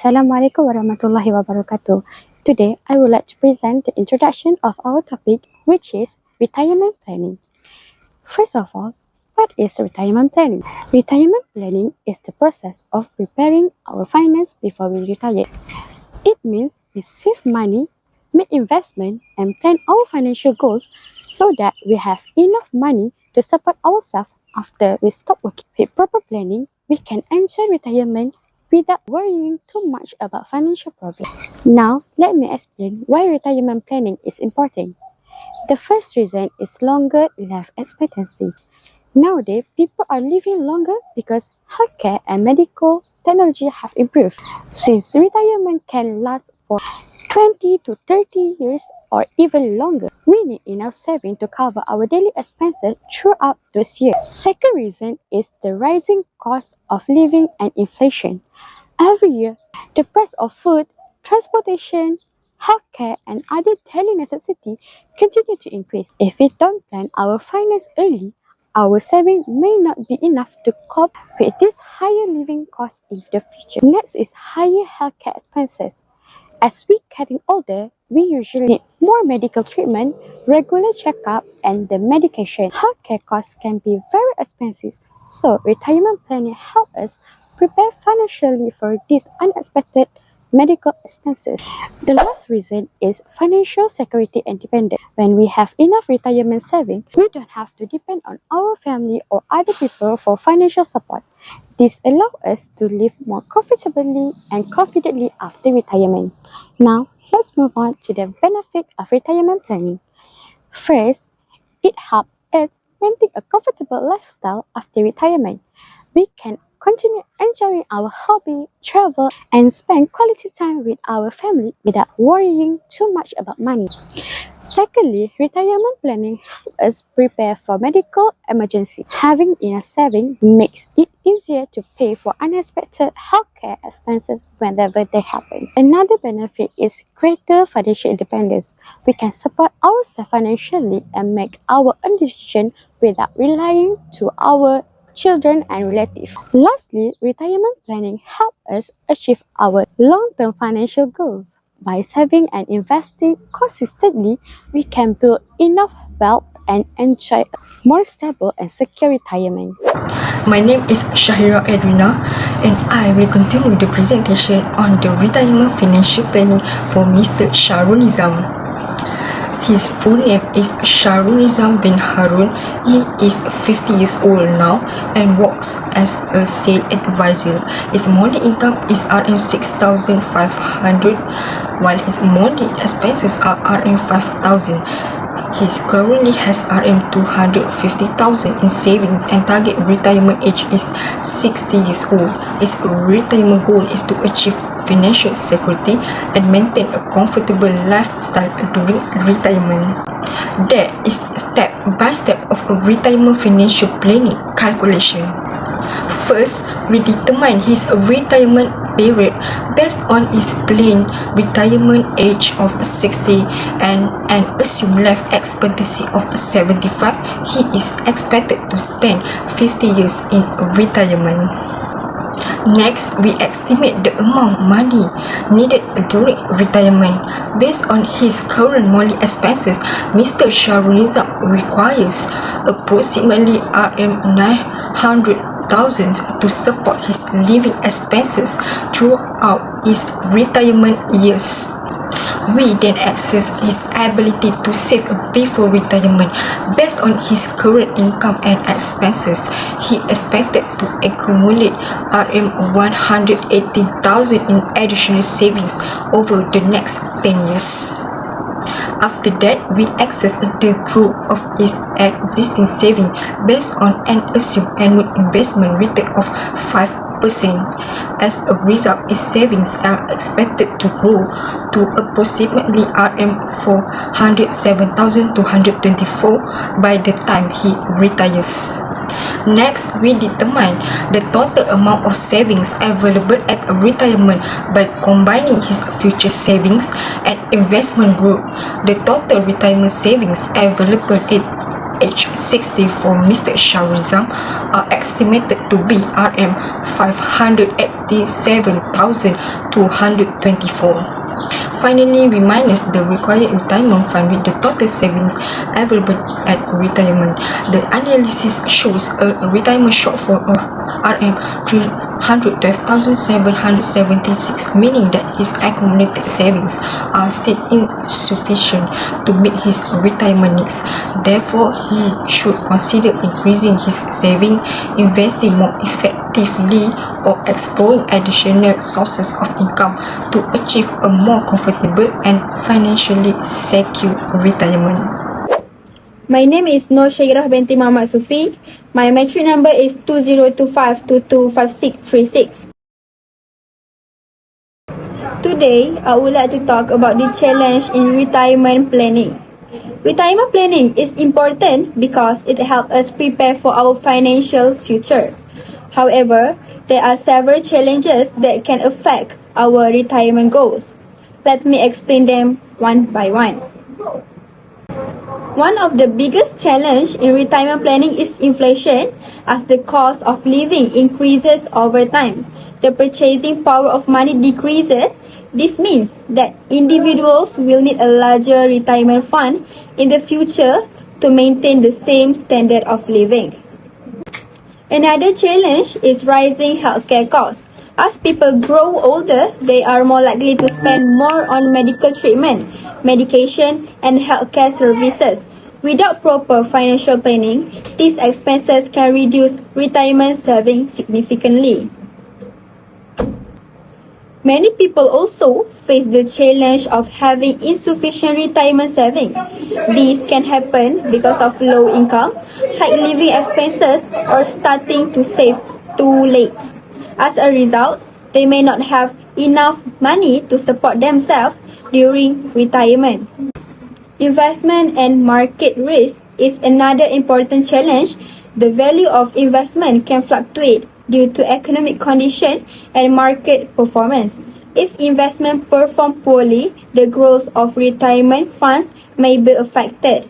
Assalamualaikum warahmatullahi wabarakatuh. Today, I would like to present the introduction of our topic, which is retirement planning. First of all, what is retirement planning? Retirement planning is the process of preparing our finance before we retire. It means we save money, make investment, and plan our financial goals so that we have enough money to support ourselves after we stop working. With proper planning, we can enjoy retirement without worrying too much about financial problems. Now, let me explain why retirement planning is important. The first reason is longer life expectancy. Nowadays, people are living longer because healthcare and medical technology have improved. Since retirement can last for 20 to 30 years or even longer, we need enough saving to cover our daily expenses throughout those years. Second reason is the rising cost of living and inflation. Every year, the price of food, transportation, healthcare, and other daily necessities continue to increase. If we don't plan our finance early, our saving may not be enough to cope with these higher living costs in the future. Next is higher healthcare expenses. As we getting older, we usually need more medical treatment, regular checkup, and the medication. Healthcare costs can be very expensive, so retirement planning helps us prepare financially for these unexpected medical expenses. The last reason is financial security and independence. When we have enough retirement savings, we don't have to depend on our family or other people for financial support. This allows us to live more comfortably and confidently after retirement. Now, let's move on to the benefit of retirement planning. First, it helps us maintain a comfortable lifestyle after retirement. We can continue enjoying our hobby, travel, and spend quality time with our family without worrying too much about money. Secondly, retirement planning helps us prepare for medical emergency. Having enough saving makes it easier to pay for unexpected healthcare expenses whenever they happen. Another benefit is greater financial independence. We can support ourselves financially and make our own decisions without relying to our children and relatives. Lastly, retirement planning helps us achieve our long-term financial goals. By saving and investing consistently, we can build enough wealth and enjoy a more stable and secure retirement. My name is Shahira Edwina and I will continue the presentation on the retirement financial planning for Mr. Sharul Nizam. His full name is Sharul Nizam bin Harun. He is 50 years old now and works as a sales advisor. His monthly income is Rm 6,500 while his monthly expenses are Rm 5,000. He currently has Rm 250,000 in savings and target retirement age is 60 years old. His retirement goal is to achieve financial security and maintain a comfortable lifestyle during retirement. There is step by step of a retirement financial planning calculation. First, we determine his retirement period based on his planned retirement age of 60 and assumed life expectancy of 75. He is expected to spend 50 years in retirement. Next, we estimate the amount of money needed during retirement. Based on his current monthly expenses, Mr. Sharul Nizam requires approximately Rm 900,000 to support his living expenses throughout his retirement years. We then assess his ability to save before retirement. Based on his current income and expenses, he expected to accumulate Rm 118,000 in additional savings over the next 10 years. After that, we assess the growth of his existing savings based on an assumed annual investment return of 5%. As a result, his savings are expected to grow to approximately Rm 407,224 by the time he retires. Next, we determine the total amount of savings available at retirement by combining his future savings and investment growth. The total retirement savings available is age 60 for Mr. Shahrul Nizam are estimated to be Rm 587,224. Finally, we minus the required retirement fund with the total savings available at retirement. The analysis shows a retirement shortfall of Rm 312,776, meaning that his accumulated savings are still insufficient to meet his retirement needs. Therefore, he should consider increasing his saving, investing more effectively, or exploring additional sources of income to achieve a more comfortable and financially secure retirement. My name is Nur Syairah binti Muhammad Sufi. My matric number is 2025225636. Today, I would like to talk about the challenge in retirement planning. Retirement planning is important because it helps us prepare for our financial future. However, there are several challenges that can affect our retirement goals. Let me explain them one by one. One of the biggest challenges in retirement planning is inflation, as the cost of living increases over time. The purchasing power of money decreases. This means that individuals will need a larger retirement fund in the future to maintain the same standard of living. Another challenge is rising healthcare costs. As people grow older, they are more likely to spend more on medical treatment, medication, and healthcare services. Without proper financial planning, these expenses can reduce retirement savings significantly. Many people also face the challenge of having insufficient retirement savings. This can happen because of low income, high living expenses, or starting to save too late. As a result, they may not have enough money to support themselves during retirement. Investment and market risk is another important challenge. The value of investment can fluctuate due to economic condition and market performance. If investment perform poorly, the growth of retirement funds may be affected.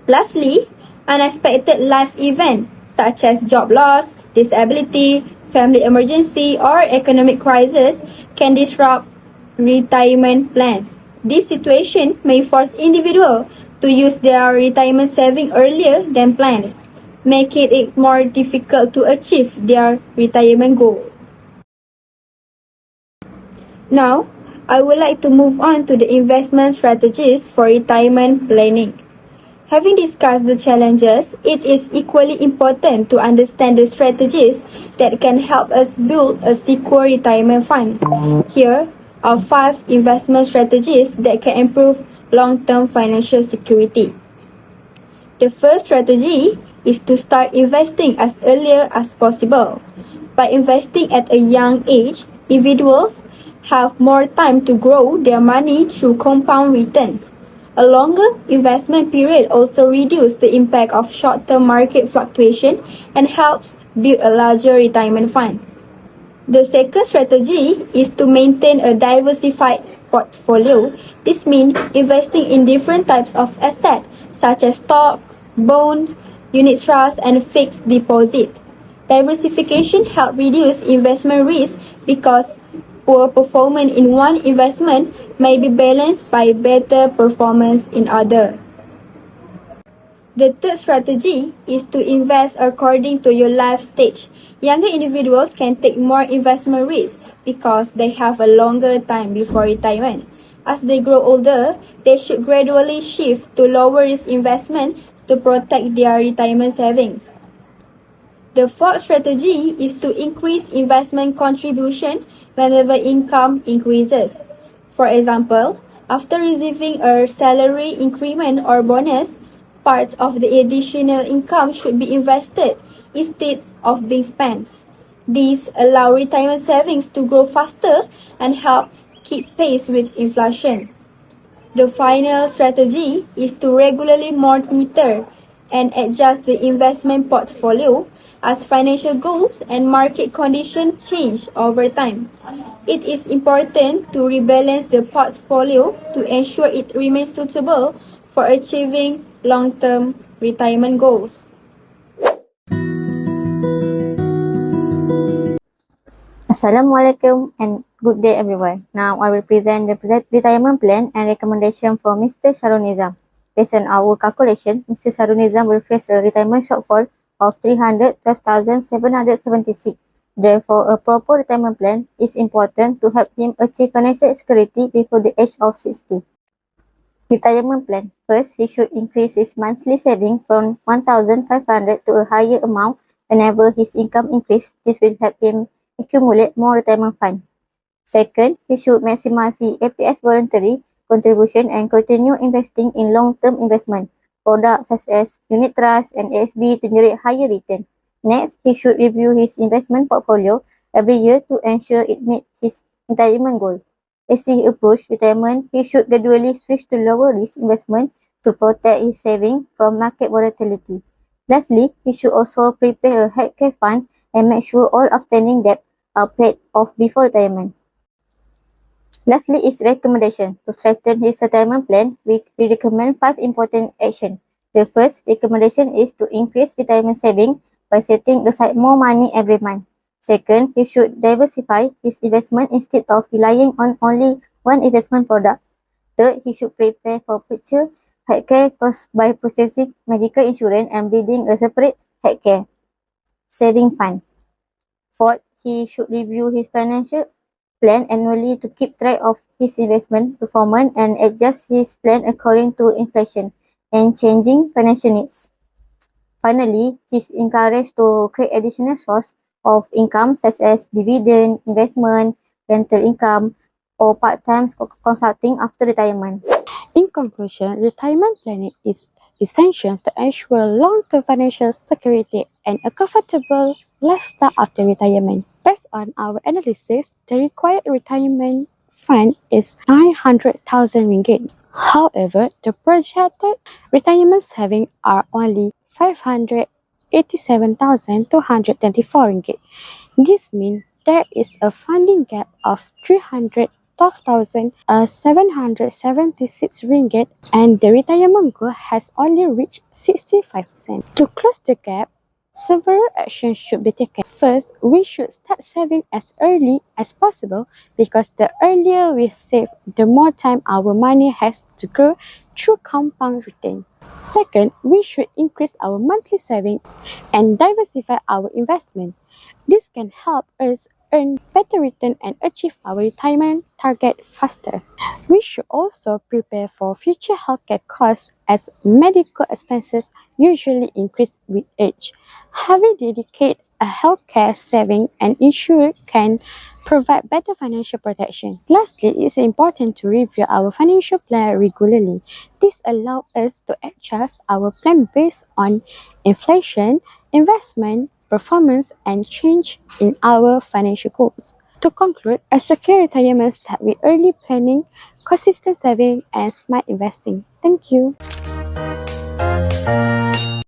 Lastly, unexpected life events such as job loss, disability, family emergency, or economic crisis can disrupt retirement plans. This situation may force individuals to use their retirement savings earlier than planned, making it more difficult to achieve their retirement goal. Now, I would like to move on to the investment strategies for retirement planning. Having discussed the challenges, it is equally important to understand the strategies that can help us build a secure retirement fund. Here are 5 investment strategies that can improve long-term financial security. The first strategy is to start investing as early as possible. By investing at a young age, individuals have more time to grow their money through compound returns. A longer investment period also reduces the impact of short-term market fluctuation and helps build a larger retirement fund. The second strategy is to maintain a diversified portfolio. This means investing in different types of assets such as stocks, bonds, unit trusts, and fixed deposit. Diversification helps reduce investment risk because poor performance in one investment may be balanced by better performance in other. The third strategy is to invest according to your life stage. Younger individuals can take more investment risk because they have a longer time before retirement. As they grow older, they should gradually shift to lower risk investment to protect their retirement savings. The fourth strategy is to increase investment contribution whenever income increases. For example, after receiving a salary increment or bonus, parts of the additional income should be invested instead of being spent. These allow retirement savings to grow faster and help keep pace with inflation. The final strategy is to regularly monitor and adjust the investment portfolio as financial goals and market conditions change over time. It is important to rebalance the portfolio to ensure it remains suitable for achieving long-term retirement goals. Assalamualaikum and good day everyone. Now I will present the retirement plan and recommendation for Mr. Shahrul Nizam. Based on our calculation, Mr. Shahrul Nizam will face a retirement shortfall of 312,776. Therefore, a proper retirement plan is important to help him achieve financial security before the age of 60. Retirement plan. First, he should increase his monthly saving from 1,500 to a higher amount whenever his income increases. This will help him accumulate more retirement fund. Second, he should maximize his APF voluntary contribution and continue investing in long-term investment products such as unit trust and ASB to generate higher return. Next, he should review his investment portfolio every year to ensure it meets his retirement goal. As he approaches retirement, he should gradually switch to lower risk investment to protect his savings from market volatility. Lastly, he should also prepare a healthcare fund and make sure all outstanding debt are paid off before retirement. Lastly is recommendation. To strengthen his retirement plan, we recommend 5 important actions. The first recommendation is to increase retirement saving by setting aside more money every month. Second, he should diversify his investment instead of relying on only one investment product. Third, he should prepare for future healthcare costs by purchasing medical insurance and building a separate healthcare saving fund. Fourth, he should review his financial plan annually to keep track of his investment performance and adjust his plan according to inflation and changing financial needs. Finally, he is encouraged to create additional source of income such as dividend, investment, rental income, or part-time consulting after retirement. In conclusion, retirement planning is essential to ensure long-term financial security and a comfortable lifestyle after retirement. Based on our analysis, the required retirement fund is 900,000 ringgit. However, the projected retirement savings are only 587,224 ringgit. This means there is a funding gap of 312,776 ringgit and the retirement goal has only reached 65%. To close the gap, several actions should be taken. First, we should start saving as early as possible because the earlier we save, the more time our money has to grow through compound return. Second, we should increase our monthly saving and diversify our investment. This can help us earn better return and achieve our retirement target faster. We should also prepare for future healthcare costs as medical expenses usually increase with age. Having dedicated a healthcare saving and insurance can provide better financial protection. Lastly, it's important to review our financial plan regularly. This allows us to adjust our plan based on inflation, investment, performance, and change in our financial goals. To conclude, a secure retirement starts with early planning, consistent saving, and smart investing. Thank you.